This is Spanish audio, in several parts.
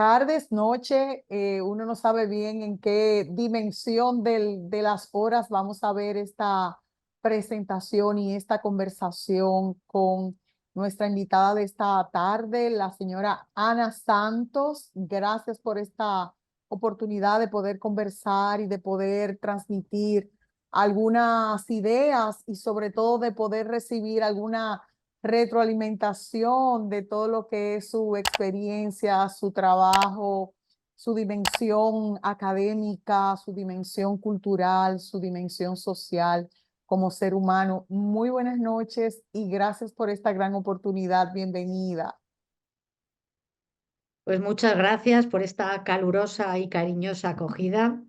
tardes, noche, uno no sabe bien en qué dimensión de las horas vamos a ver esta presentación y esta conversación con nuestra invitada de esta tarde, la señora Ana Santos. Gracias por esta oportunidad de poder conversar y de poder transmitir algunas ideas y sobre todo de poder recibir alguna retroalimentación de todo lo que es su experiencia, su trabajo, su dimensión académica, su dimensión cultural, su dimensión social como ser humano. Muy buenas noches y gracias por esta gran oportunidad. Bienvenida. Pues muchas gracias por esta calurosa y cariñosa acogida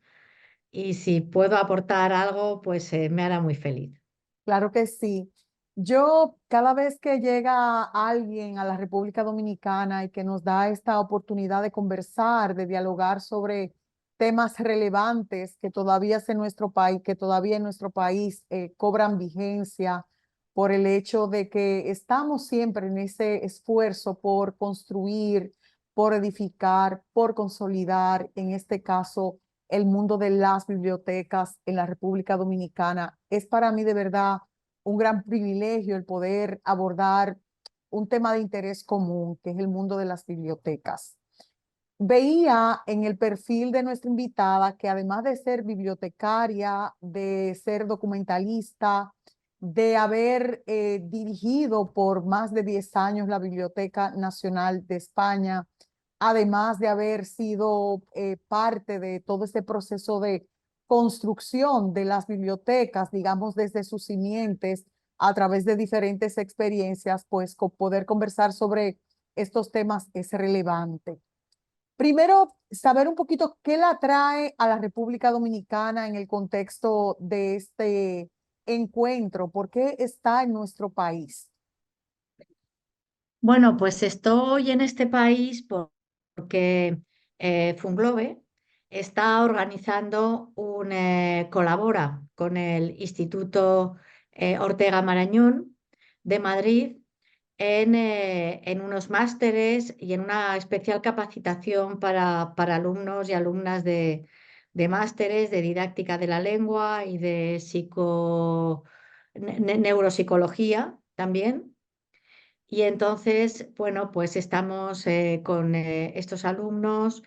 y si puedo aportar algo, pues me hará muy feliz. Claro que sí. Yo, cada vez que llega alguien a la República Dominicana y que nos da esta oportunidad de conversar, de dialogar sobre temas relevantes que todavía en nuestro país, que todavía en nuestro país cobran vigencia por el hecho de que estamos siempre en ese esfuerzo por construir, por edificar, por consolidar, en este caso, el mundo de las bibliotecas en la República Dominicana. Es para mí de verdad un gran privilegio el poder abordar un tema de interés común, que es el mundo de las bibliotecas. Veía en el perfil de nuestra invitada que además de ser bibliotecaria, de ser documentalista, de haber dirigido por más de 10 años la Biblioteca Nacional de España, además de haber sido parte de todo este proceso de construcción de las bibliotecas, digamos, desde sus simientes, a través de diferentes experiencias, pues poder conversar sobre estos temas es relevante. Primero, saber un poquito qué la trae a la República Dominicana en el contexto de este encuentro, por qué está en nuestro país. Bueno, pues estoy en este país porque Funglobe está organizando colabora con el Instituto Ortega Marañón de Madrid en unos másteres y en una especial capacitación para alumnos y alumnas de másteres de didáctica de la lengua y de neuropsicología también. Y entonces, bueno, pues estamos con estos alumnos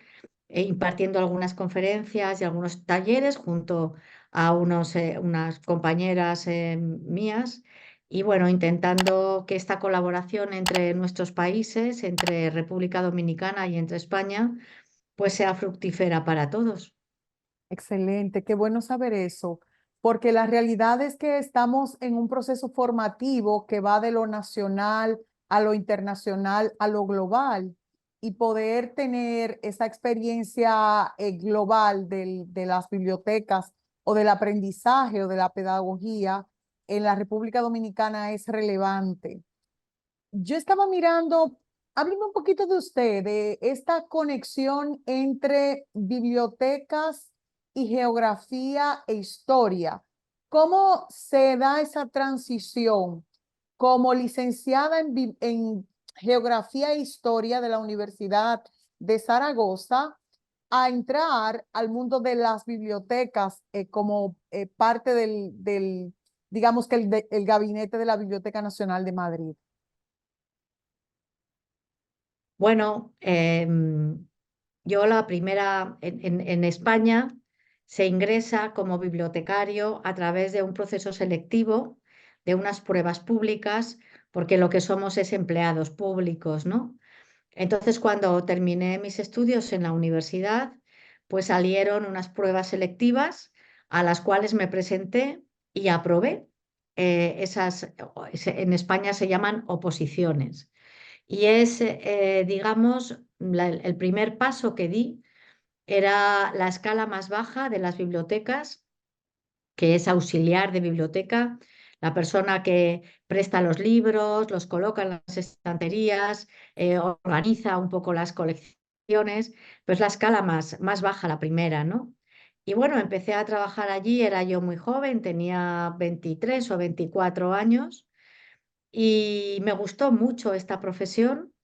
impartiendo algunas conferencias y algunos talleres junto a unas compañeras mías. Y bueno, intentando que esta colaboración entre nuestros países, entre República Dominicana y entre España, pues sea fructífera para todos. Excelente, qué bueno saber eso, porque la realidad es que estamos en un proceso formativo que va de lo nacional a lo internacional, a lo global, y poder tener esa experiencia global de las bibliotecas o del aprendizaje o de la pedagogía en la República Dominicana es relevante. Yo estaba mirando, hábleme un poquito de usted, de esta conexión entre bibliotecas y geografía e historia. ¿Cómo se da esa transición como licenciada en geografía e historia de la Universidad de Zaragoza a entrar al mundo de las bibliotecas como parte digamos que el gabinete de la Biblioteca Nacional de Madrid? Bueno, yo la primera en España se ingresa como bibliotecario a través de un proceso selectivo, de unas pruebas públicas, porque lo que somos es empleados públicos, ¿no? Entonces, cuando terminé mis estudios en la universidad, pues salieron unas pruebas selectivas a las cuales me presenté y aprobé. En España se llaman oposiciones. Y es, digamos, el primer paso que di era la escala más baja de las bibliotecas, que es auxiliar de biblioteca, la persona que presta los libros, los coloca en las estanterías, organiza un poco las colecciones, pues la escala más baja, la primera, ¿no? Y bueno, empecé a trabajar allí, era yo muy joven, tenía 23 o 24 años y me gustó mucho esta profesión.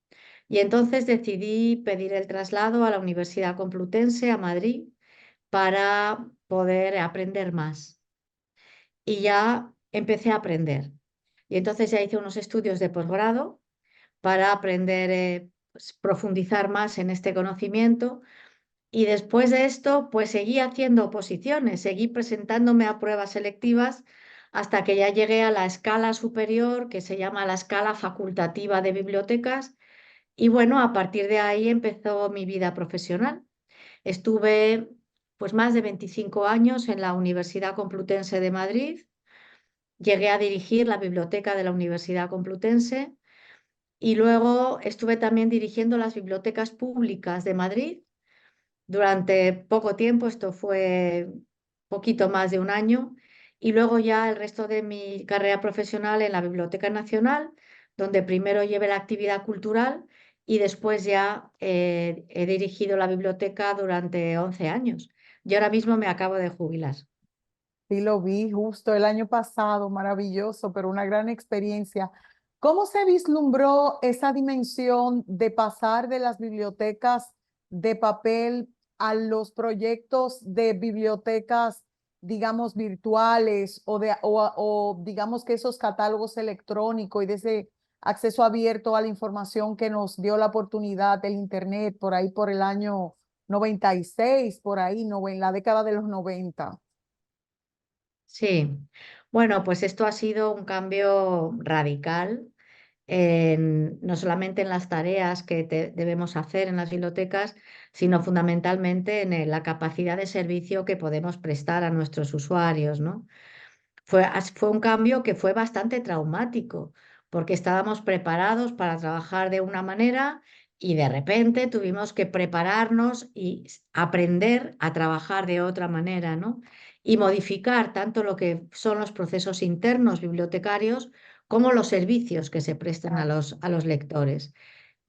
Y entonces decidí pedir el traslado a la Universidad Complutense, a Madrid, para poder aprender más. Y ya empecé a aprender. Y entonces ya hice unos estudios de posgrado para aprender, pues, profundizar más en este conocimiento. Y después de esto, pues seguí haciendo oposiciones, seguí presentándome a pruebas selectivas hasta que ya llegué a la escala superior, que se llama la escala facultativa de bibliotecas. Y bueno, a partir de ahí empezó mi vida profesional. Estuve pues más de 25 años en la Universidad Complutense de Madrid. Llegué a dirigir la biblioteca de la Universidad Complutense y luego estuve también dirigiendo las bibliotecas públicas de Madrid durante poco tiempo, esto fue poquito más de un año, y luego ya el resto de mi carrera profesional en la Biblioteca Nacional, donde primero llevé la actividad cultural y después ya he dirigido la biblioteca durante 11 años. Y ahora mismo me acabo de jubilar. Sí, lo vi justo el año pasado, maravilloso, pero una gran experiencia. ¿Cómo se vislumbró esa dimensión de pasar de las bibliotecas de papel a los proyectos de bibliotecas, digamos, virtuales o digamos que esos catálogos electrónicos y de ese acceso abierto a la información que nos dio la oportunidad del Internet por ahí por el año 96, por ahí, no, en la década de los 90? Sí, bueno, pues esto ha sido un cambio radical, no solamente en las tareas que debemos hacer en las bibliotecas, sino fundamentalmente en la capacidad de servicio que podemos prestar a nuestros usuarios, ¿no? Fue un cambio que fue bastante traumático, porque estábamos preparados para trabajar de una manera y de repente tuvimos que prepararnos y aprender a trabajar de otra manera, ¿no? Y modificar tanto lo que son los procesos internos bibliotecarios como los servicios que se prestan a a los lectores.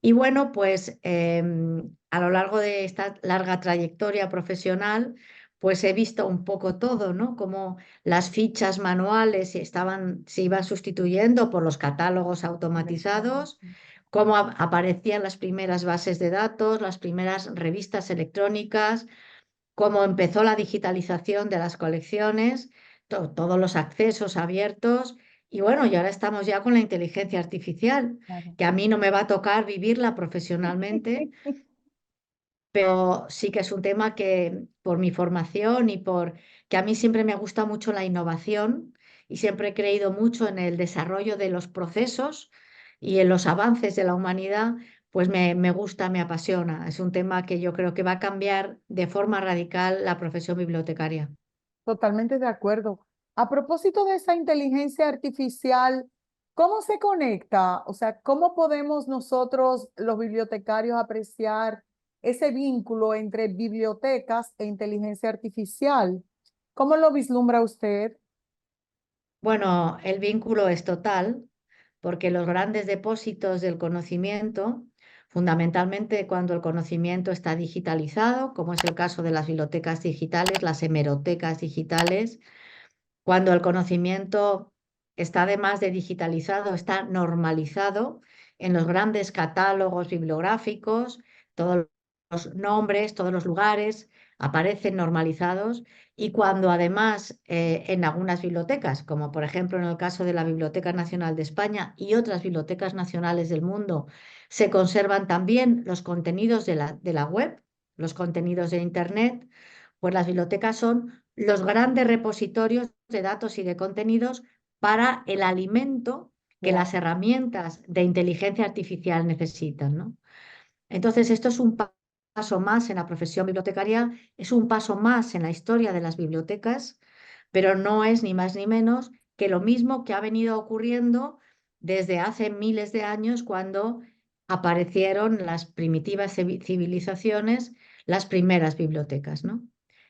Y bueno, pues a lo largo de esta larga trayectoria profesional, pues he visto un poco todo, ¿no? Como las fichas manuales se iban sustituyendo por los catálogos automatizados, cómo aparecían las primeras bases de datos, las primeras revistas electrónicas, cómo empezó la digitalización de las colecciones, todos los accesos abiertos. Y bueno, y ahora estamos ya con la inteligencia artificial, Claro. que a mí no me va a tocar vivirla profesionalmente, pero sí que es un tema que por mi formación y por que a mí siempre me gusta mucho la innovación y siempre he creído mucho en el desarrollo de los procesos y en los avances de la humanidad, pues me gusta, me apasiona. Es un tema que yo creo que va a cambiar de forma radical la profesión bibliotecaria. Totalmente de acuerdo. A propósito de esa inteligencia artificial, ¿cómo se conecta? O sea, ¿cómo podemos nosotros, los bibliotecarios, apreciar ese vínculo entre bibliotecas e inteligencia artificial? ¿Cómo lo vislumbra usted? Bueno, el vínculo es total porque los grandes depósitos del conocimiento, fundamentalmente cuando el conocimiento está digitalizado, como es el caso de las bibliotecas digitales, las hemerotecas digitales, cuando el conocimiento está además de digitalizado, está normalizado en los grandes catálogos bibliográficos, todos los nombres, todos los lugares aparecen normalizados y cuando además en algunas bibliotecas, como por ejemplo en el caso de la Biblioteca Nacional de España y otras bibliotecas nacionales del mundo, se conservan también los contenidos de la web, los contenidos de Internet, pues las bibliotecas son los grandes repositorios de datos y de contenidos para el alimento que las Wow, herramientas de inteligencia artificial necesitan, ¿no? Entonces, esto es un paso más en la profesión bibliotecaria, es un paso más en la historia de las bibliotecas, pero no es ni más ni menos que lo mismo que ha venido ocurriendo desde hace miles de años cuando aparecieron las primitivas civilizaciones, las primeras bibliotecas, ¿no?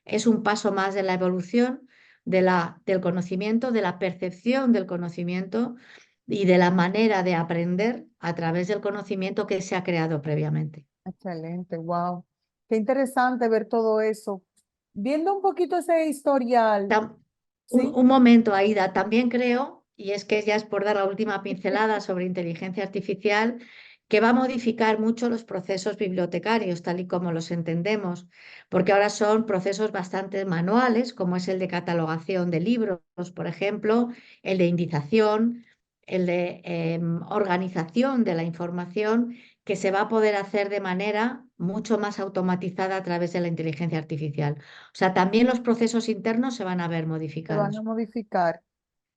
Es un paso más de la evolución del conocimiento, de la percepción del conocimiento y de la manera de aprender a través del conocimiento que se ha creado previamente. excelente, wow. Qué interesante ver todo eso. Viendo un poquito ese historial, Tam- ¿sí? un momento, Aida, también creo, y es que ya es por dar la última pincelada sobre inteligencia artificial, que va a modificar mucho los procesos bibliotecarios, tal y como los entendemos, porque ahora son procesos bastante manuales, como es el de catalogación de libros, por ejemplo, el de indización, el de organización de la información, que se va a poder hacer de manera mucho más automatizada a través de la inteligencia artificial. O sea, también los procesos internos se van a ver Se van a modificados. modificar.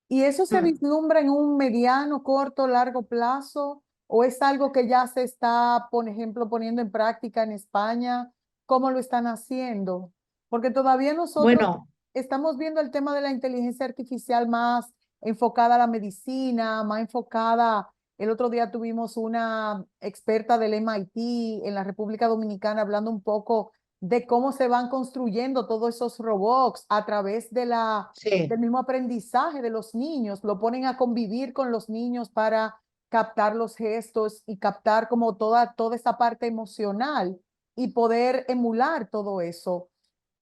¿Y eso se Mm. vislumbra en un mediano, corto, largo plazo? ¿O es algo que ya se está, por ejemplo, poniendo en práctica en España? ¿Cómo lo están haciendo? Porque todavía nosotros Bueno, estamos viendo el tema de la inteligencia artificial más enfocada a la medicina, más enfocada. El otro día tuvimos una experta del MIT en la República Dominicana hablando un poco de cómo se van construyendo todos esos robots a través de del sí. mismo aprendizaje de los niños, lo ponen a convivir con los niños para captar los gestos y captar como toda esa parte emocional y poder emular todo eso.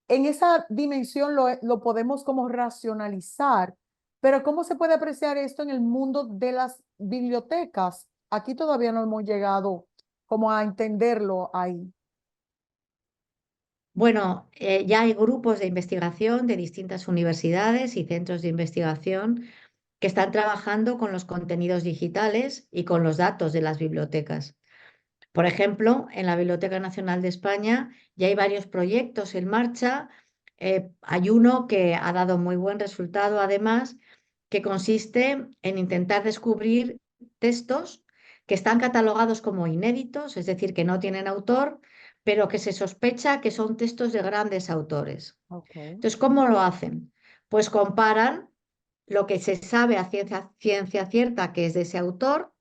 En esa dimensión lo podemos como racionalizar, pero ¿cómo se puede apreciar esto en el mundo de las bibliotecas? Aquí todavía no hemos llegado como a entenderlo ahí. Bueno, ya hay grupos de investigación de distintas universidades y centros de investigación que están trabajando con los contenidos digitales y con los datos de las bibliotecas. Por ejemplo, en la Biblioteca Nacional de España ya hay varios proyectos en marcha. Hay uno que ha dado muy buen resultado, además, que consiste en intentar descubrir textos que están catalogados como inéditos, es decir, que no tienen autor, pero que se sospecha que son textos de grandes autores. Okay. Entonces, ¿cómo lo hacen? Pues comparan lo que se sabe a ciencia cierta que es de ese autor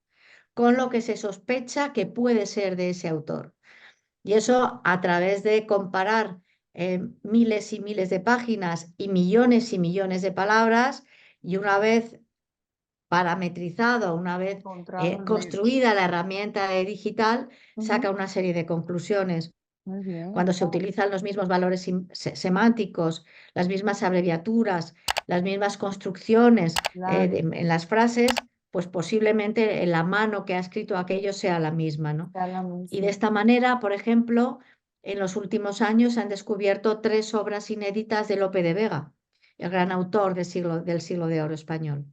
con lo que se sospecha que puede ser de ese autor. Y eso a través de comparar miles y miles de páginas y millones de palabras, y una vez parametrizado, una vez Encontrado el match. construida la herramienta digital, Ujú. saca una serie de conclusiones. Muy bien. Cuando se Wow. utilizan los mismos valores semánticos, las mismas abreviaturas, las mismas construcciones Claro, en las frases, pues posiblemente la mano que ha escrito aquello sea la misma, ¿no? sea la Y de misma. esta manera, por ejemplo, en los últimos años se han descubierto 3 obras inéditas de Lope de Vega, el gran autor del siglo de oro español,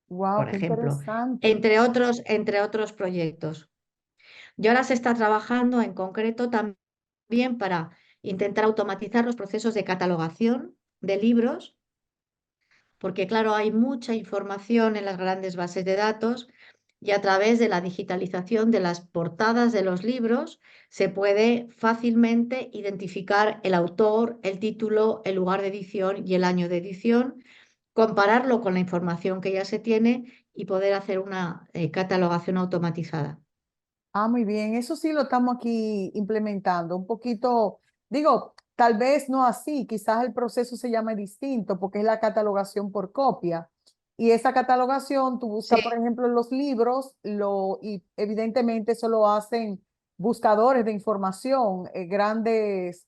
Wow, por qué ejemplo, interesante. entre otros proyectos. Y ahora se está trabajando en concreto también para intentar automatizar los procesos de catalogación de libros, porque claro, hay mucha información en las grandes bases de datos y a través de la digitalización de las portadas de los libros se puede fácilmente identificar el autor, el título, el lugar de edición y el año de edición, compararlo con la información que ya se tiene y poder hacer una catalogación automatizada. Ah, muy bien. Eso sí lo estamos aquí implementando. Un poquito, digo, tal vez no así, quizás el proceso se llame distinto porque es la catalogación por copia. Y esa catalogación, tú buscas, Sí, por ejemplo, en los libros, y evidentemente eso lo hacen buscadores de información, grandes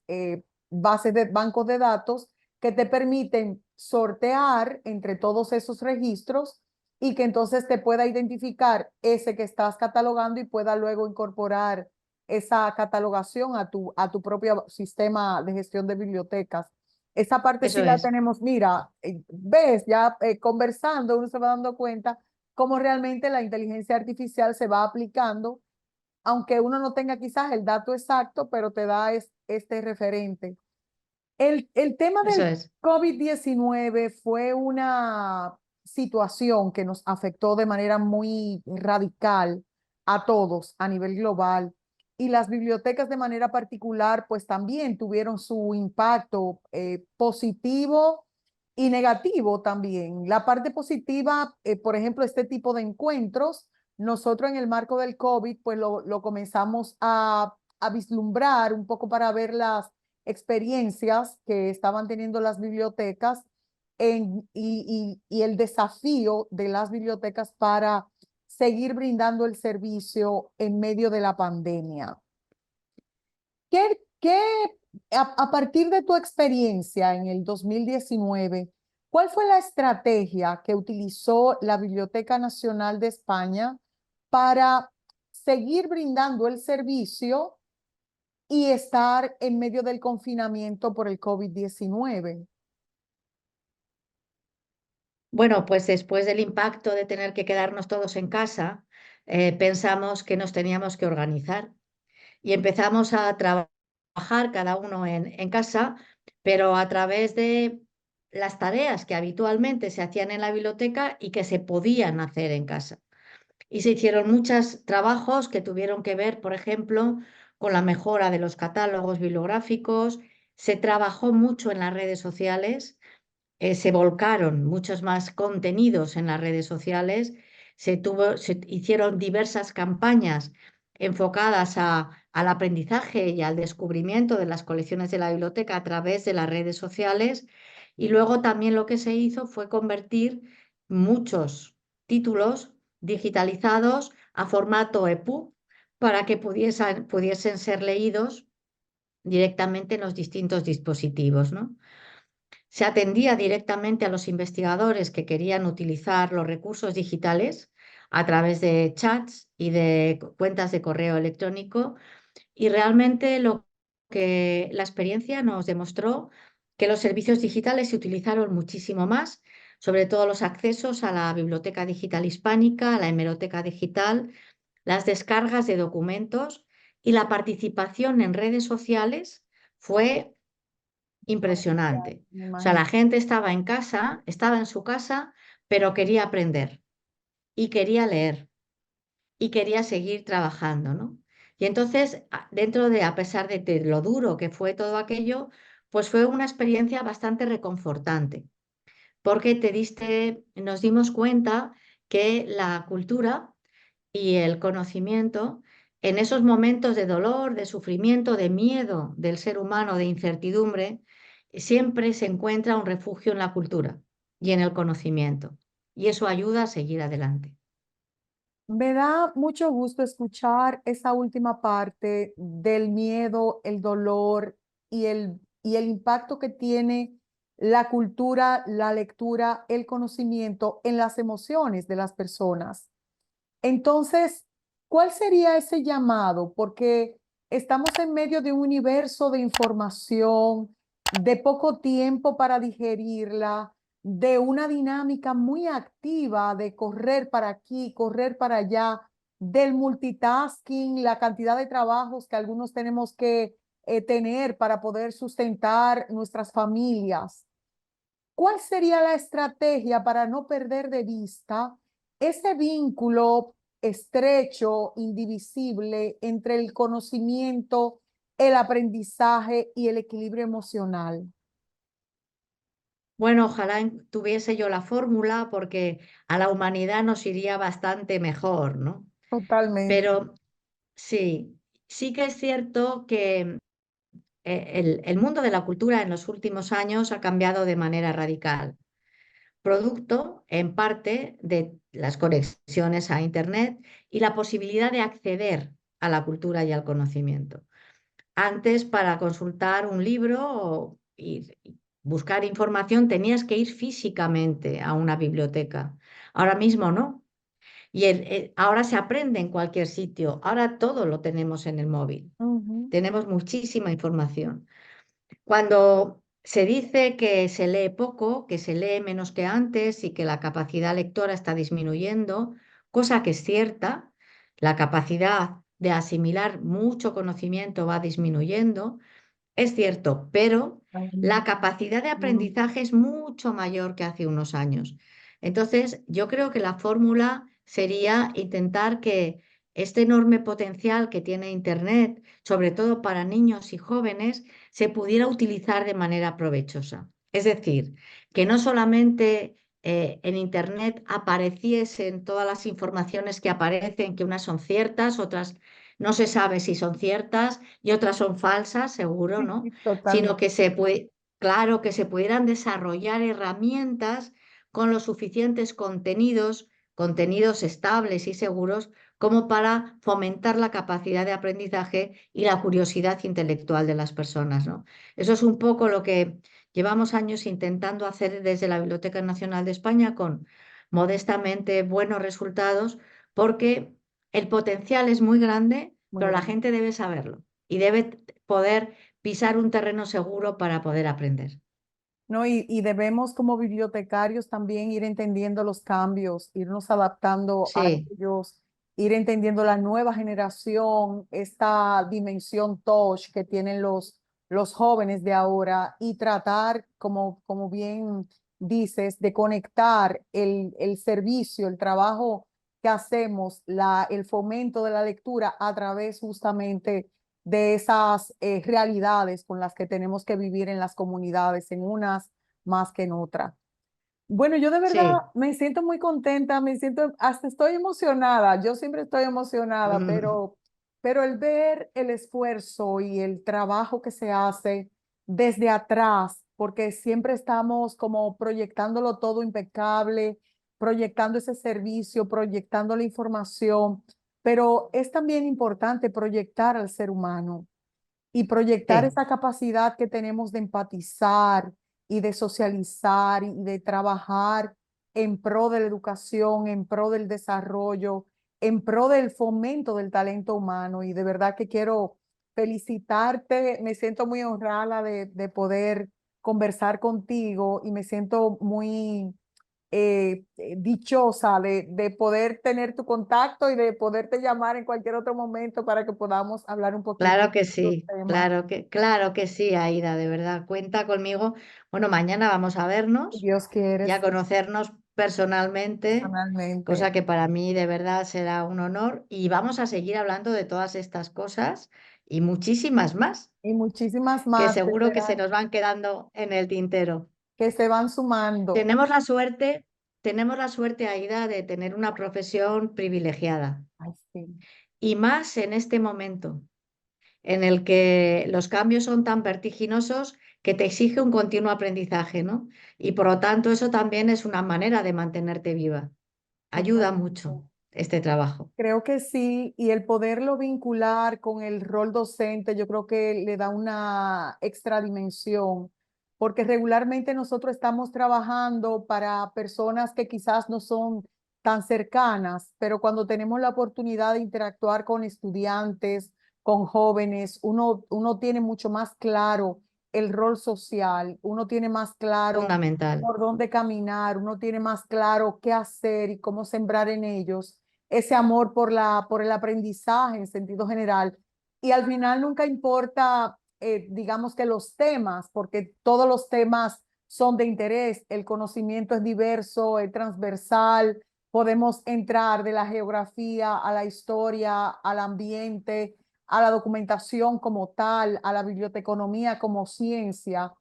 bases de bancos de datos que te permiten sortear entre todos esos registros y que entonces te pueda identificar ese que estás catalogando y pueda luego incorporar esa catalogación a tu propio sistema de gestión de bibliotecas. Esa parte sí eso la es. tenemos, mira, ves, ya conversando, uno se va dando cuenta cómo realmente la inteligencia artificial se va aplicando, aunque uno no tenga quizás el dato exacto, pero te da este referente. El tema Eso del es. COVID-19 fue una situación que nos afectó de manera muy radical a todos a nivel global y las bibliotecas de manera particular pues también tuvieron su impacto positivo y negativo también. La parte positiva, por ejemplo, este tipo de encuentros, nosotros en el marco del COVID pues lo comenzamos a vislumbrar un poco para ver las experiencias que estaban teniendo las bibliotecas y el desafío de las bibliotecas para seguir brindando el servicio en medio de la pandemia. ¿Qué a partir de tu experiencia en el 2019, cuál fue la estrategia que utilizó la Biblioteca Nacional de España para seguir brindando el servicio y estar en medio del confinamiento por el COVID-19? Bueno, pues después del impacto de tener que quedarnos todos en casa, pensamos que nos teníamos que organizar y empezamos a trabajar cada uno en casa, pero a través de las tareas que habitualmente se hacían en la biblioteca y que se podían hacer en casa. Y se hicieron muchos trabajos que tuvieron que ver, por ejemplo, con la mejora de los catálogos bibliográficos. Se trabajó mucho en las redes sociales, se volcaron muchos más contenidos en las redes sociales, se hicieron diversas campañas enfocadas al aprendizaje y al descubrimiento de las colecciones de la biblioteca a través de las redes sociales. Y luego también lo que se hizo fue convertir muchos títulos digitalizados a formato EPUB para que pudiesen ser leídos directamente en los distintos dispositivos, ¿no? Se atendía directamente a los investigadores que querían utilizar los recursos digitales a través de chats y de cuentas de correo electrónico, y realmente lo que la experiencia nos demostró que los servicios digitales se utilizaron muchísimo más, sobre todo los accesos a la Biblioteca Digital Hispánica, a la Hemeroteca Digital, las descargas de documentos y la participación en redes sociales fue impresionante. Me O sea, la imagino. gente estaba en casa, estaba en su casa, pero quería aprender y quería leer y quería seguir trabajando, ¿no? Y entonces, dentro de, a pesar de lo duro que fue todo aquello, pues fue una experiencia bastante reconfortante, porque nos dimos cuenta que la cultura y el conocimiento, en esos momentos de dolor, de sufrimiento, de miedo del ser humano, de incertidumbre, siempre se encuentra un refugio en la cultura y en el conocimiento. Y eso ayuda a seguir adelante. Me da mucho gusto escuchar esa última parte del miedo, el dolor y el impacto que tiene la cultura, la lectura, el conocimiento en las emociones de las personas. Entonces, ¿cuál sería ese llamado? Porque estamos en medio de un universo de información, de poco tiempo para digerirla, de una dinámica muy activa de correr para aquí, correr para allá, del multitasking, la cantidad de trabajos que algunos tenemos que tener para poder sustentar nuestras familias. ¿Cuál sería la estrategia para no perder de vista ese vínculo estrecho, indivisible entre el conocimiento, el aprendizaje y el equilibrio emocional? Bueno, ojalá tuviese yo la fórmula porque a la humanidad nos iría bastante mejor, ¿no? Totalmente. Pero sí, sí que es cierto que el mundo de la cultura en los últimos años ha cambiado de manera radical, producto en parte de las conexiones a Internet y la posibilidad de acceder a la cultura y al conocimiento. Antes, para consultar un libro y buscar información, tenías que ir físicamente a una biblioteca. Ahora mismo no. Y ahora se aprende en cualquier sitio. Ahora todo lo tenemos en el móvil. Ujú. Tenemos muchísima información. Cuando se dice que se lee poco, que se lee menos que antes y que la capacidad lectora está disminuyendo, cosa que es cierta, la capacidad de asimilar mucho conocimiento va disminuyendo, es cierto, pero la capacidad de aprendizaje es mucho mayor que hace unos años. Entonces, yo creo que la fórmula sería intentar que este enorme potencial que tiene Internet, sobre todo para niños y jóvenes, se pudiera utilizar de manera provechosa. Es decir, que no solamente en Internet apareciesen todas las informaciones que aparecen, que unas son ciertas, otras no se sabe si son ciertas y otras son falsas, seguro, ¿no? Sino Totalmente. que claro, que se pudieran desarrollar herramientas con los suficientes contenidos estables y seguros como para fomentar la capacidad de aprendizaje y la curiosidad intelectual de las personas, ¿no? Eso es un poco lo que llevamos años intentando hacer desde la Biblioteca Nacional de España con modestamente buenos resultados, porque el potencial es muy grande, Muy pero la grande. gente debe saberlo y debe poder pisar un terreno seguro para poder aprender. ¿No? Y debemos como bibliotecarios también ir entendiendo los cambios, irnos adaptando a Sí, ellos, ir entendiendo la nueva generación, esta dimensión touch que tienen los jóvenes de ahora y tratar, como bien dices, de conectar el servicio, el trabajo que hacemos, el fomento de la lectura a través justamente de esas realidades con las que tenemos que vivir en las comunidades, en unas más que en otras. Bueno, yo de verdad sí. me siento muy contenta, me siento, hasta estoy emocionada, yo siempre estoy emocionada, pero el ver el esfuerzo y el trabajo que se hace desde atrás, porque siempre estamos como proyectándolo todo impecable, proyectando ese servicio, proyectando la información, pero es también importante proyectar al ser humano y proyectar Sí, esa capacidad que tenemos de empatizar y de socializar y de trabajar en pro de la educación, en pro del desarrollo, en pro del fomento del talento humano. Y de verdad que quiero felicitarte, me siento muy honrada de poder conversar contigo y me siento muy dichosa de poder tener tu contacto y de poderte llamar en cualquier otro momento para que podamos hablar un poquito claro de que estos sí, temas. claro que sí, Aida, de verdad, cuenta conmigo. Bueno, mañana vamos a Si vernos Dios quiere, y a sí, conocernos personalmente, personalmente. cosa que para mí de verdad será un honor. Y vamos a seguir hablando de todas estas cosas y muchísimas más, Y muchísimas que más seguro que se nos van quedando en el tintero. que se van sumando. Tenemos la suerte, tenemos la suerte, Aida, de tener una profesión privilegiada Ay, sí, y más en este momento en el que los cambios son tan vertiginosos que te exige un continuo aprendizaje, ¿no? Y por lo tanto eso también es una manera de mantenerte viva. Ayuda mucho totalmente. este trabajo. Creo que sí, y el poderlo vincular con el rol docente, yo creo que le da una extra dimensión, porque regularmente nosotros estamos trabajando para personas que quizás no son tan cercanas, pero cuando tenemos la oportunidad de interactuar con estudiantes, con jóvenes, uno tiene mucho más claro el rol social, uno tiene más claro Fundamental. por dónde caminar, uno tiene más claro qué hacer y cómo sembrar en ellos ese amor por el aprendizaje en sentido general. Y al final nunca importa, digamos que los temas, porque todos los temas son de interés, el conocimiento es diverso, es transversal, podemos entrar de la geografía a la historia, al ambiente, a la documentación como tal, a la biblioteconomía como ciencia.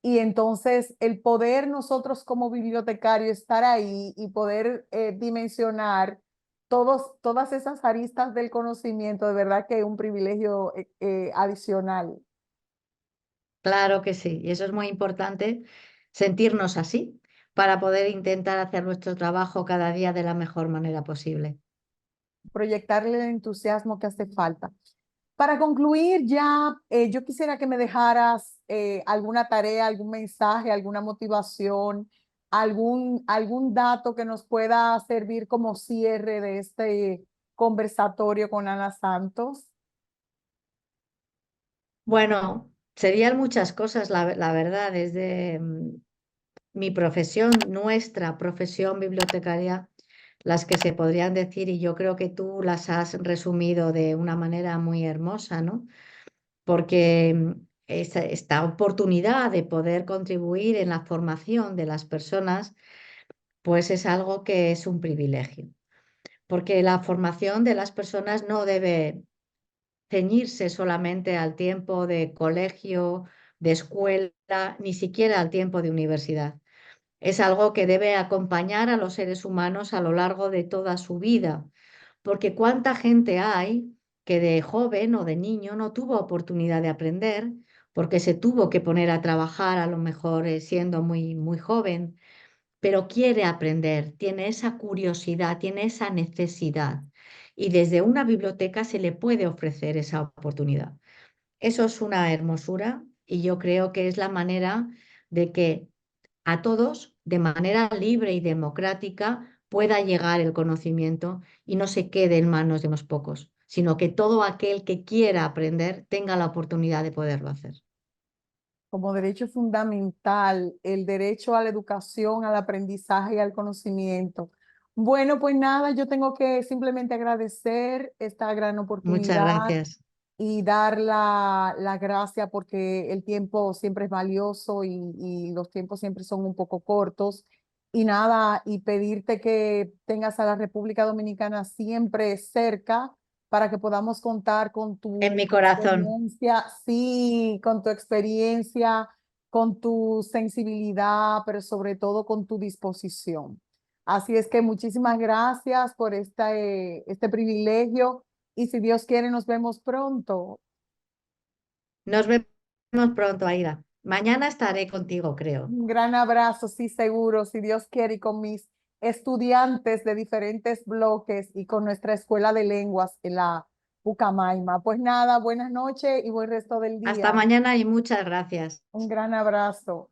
Y entonces el poder nosotros como bibliotecarios estar ahí y poder dimensionar todas esas aristas del conocimiento, de verdad que es un privilegio adicional. Claro que sí. Y eso es muy importante, sentirnos así para poder intentar hacer nuestro trabajo cada día de la mejor manera posible. Proyectarle el entusiasmo que hace falta. Para concluir ya, yo quisiera que me dejaras alguna tarea, algún mensaje, alguna motivación, algún dato que nos pueda servir como cierre de este conversatorio con Ana Santos. Bueno, serían muchas cosas, la verdad, desde mi profesión, nuestra profesión bibliotecaria, las que se podrían decir, y yo creo que tú las has resumido de una manera muy hermosa, ¿no? Porque esta oportunidad de poder contribuir en la formación de las personas, pues es algo que es un privilegio, porque la formación de las personas no debe ceñirse solamente al tiempo de colegio, de escuela, ni siquiera al tiempo de universidad. Es algo que debe acompañar a los seres humanos a lo largo de toda su vida, porque cuánta gente hay que de joven o de niño no tuvo oportunidad de aprender, porque se tuvo que poner a trabajar a lo mejor siendo muy joven, pero quiere aprender, tiene esa curiosidad, tiene esa necesidad. Y desde una biblioteca se le puede ofrecer esa oportunidad. Eso es una hermosura y yo creo que es la manera de que a todos, de manera libre y democrática, pueda llegar el conocimiento y no se quede en manos de unos pocos, sino que todo aquel que quiera aprender tenga la oportunidad de poderlo hacer. Como derecho fundamental, el derecho a la educación, al aprendizaje y al conocimiento. Bueno, pues nada, yo tengo que simplemente agradecer esta gran Muchas oportunidad gracias. y dar la gracia porque el tiempo siempre es valioso y los tiempos siempre son un poco cortos. Y nada, y pedirte que tengas a la República Dominicana siempre cerca para que podamos contar con En tu mi corazón. experiencia, sí, con tu experiencia, con tu sensibilidad, pero sobre todo con tu disposición. Así es que muchísimas gracias por este privilegio y si Dios quiere nos vemos pronto. Nos vemos pronto, Aida. Mañana estaré contigo, creo. Un gran abrazo, sí, seguro, si Dios quiere, y con mis estudiantes de diferentes bloques y con nuestra escuela de lenguas en la Pucamaima. Pues nada, buenas noches y buen resto del Hasta día. mañana y muchas gracias. Un gran abrazo.